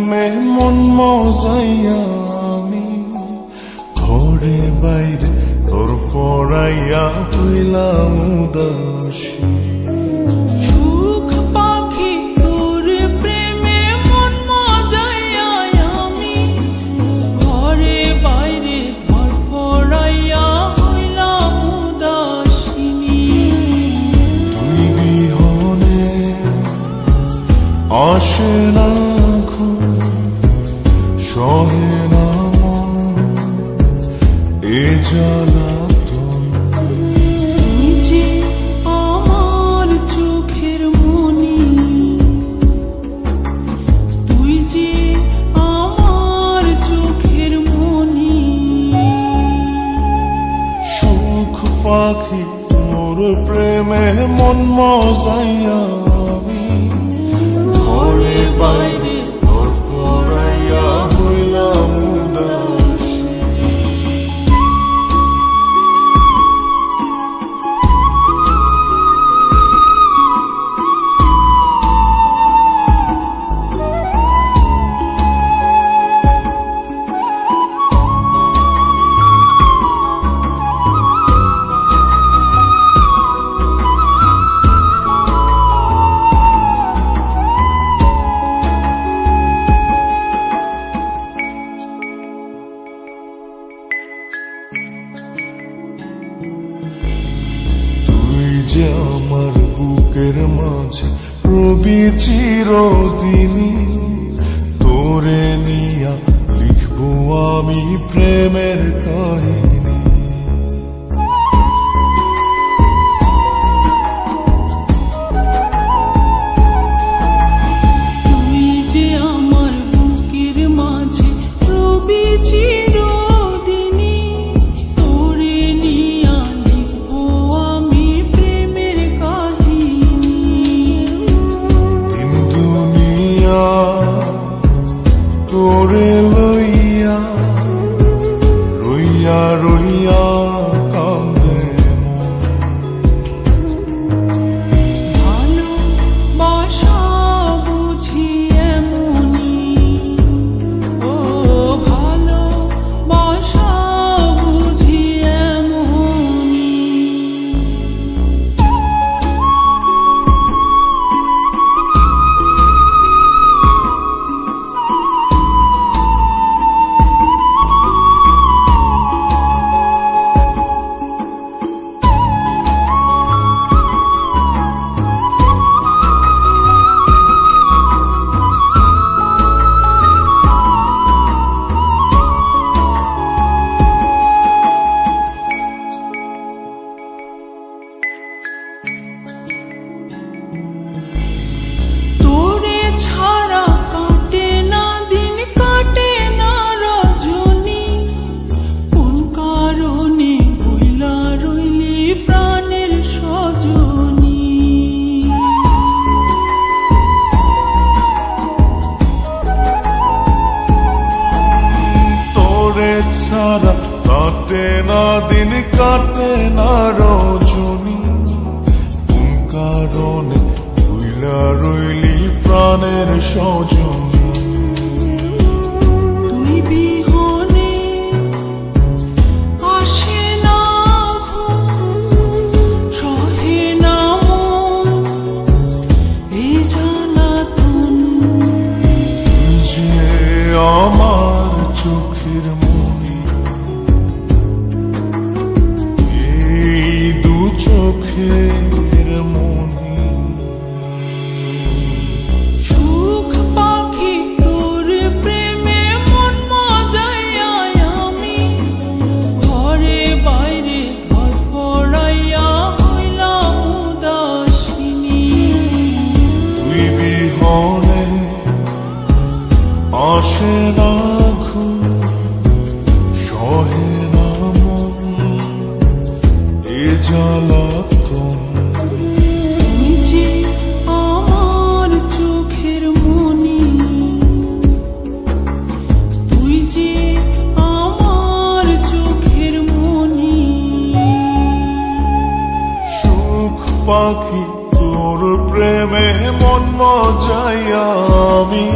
প্রেমে মন মজাইয়া আমি ঘরে বাইরে তোর ফরাইয়া হইলাম উদাসী। সুখ পাখি তোর প্রেমে মন মজাইয়া আমি ঘরে বাইরে তোর ফরাইয়া হইলাম উদাসিনী। তুই বিহনে আসে না ঘুম, সহে না মন এ জ্বালাতন। তুই যে আমার চোখের মনি, তুই যে আমার চোখের মনি। সুখ পাখি তোর প্রেমে মন মজাইয়া আমি ঘরে বাইরে তোর ফরাইয়া হইলাম উদাসী। তুই যে আমার বুকের মাঝে রবি চিরদিনই, তোরে নিয়া লিখবো আমি প্রেমের কাহিনী। তুই যে আমার বুকের মাঝে রবি চিরদিনই, তোরে নিয়া লিখবো আমি প্রেমের কাহিনী। দিন দুনিয়া তোরে লইয়া রইয়া রইয়া কান্দে মন। ভালোবাসা বুঝি এমনি, ও ভালোবাসা বুঝি এমনি। তোরে ছাড়া কাটে না দিন, কাটে না রজনী। কোন কারণে ভুইলা রইলি প্রাণের সজনী। তোরে ছাড়া কাটে না দিন, কাটে না রজনী। কোন কারণে ভুইলা রইলি প্রাণের সজনী। তুই বিহনে আসে না ঘুম, সহে না মন এই জ্বালাতন। তুই যে আমার চোখের মনি, এই দু চোখের মনি। সুখ পাখি তোর প্রেমে মন মজাইয়া আমি ঘরে বাইরে ধর ফরাইয়া হইলাম উদাসিনী। তুই বিহনে আসে না ঘুম, সহে না মন এ জ্বালাতন। তুই যে আমার চোখের মনি, তুই যে আমার চোখের মনি। সুখ পাখি তোর প্রেমে মন মজাইয়া আমি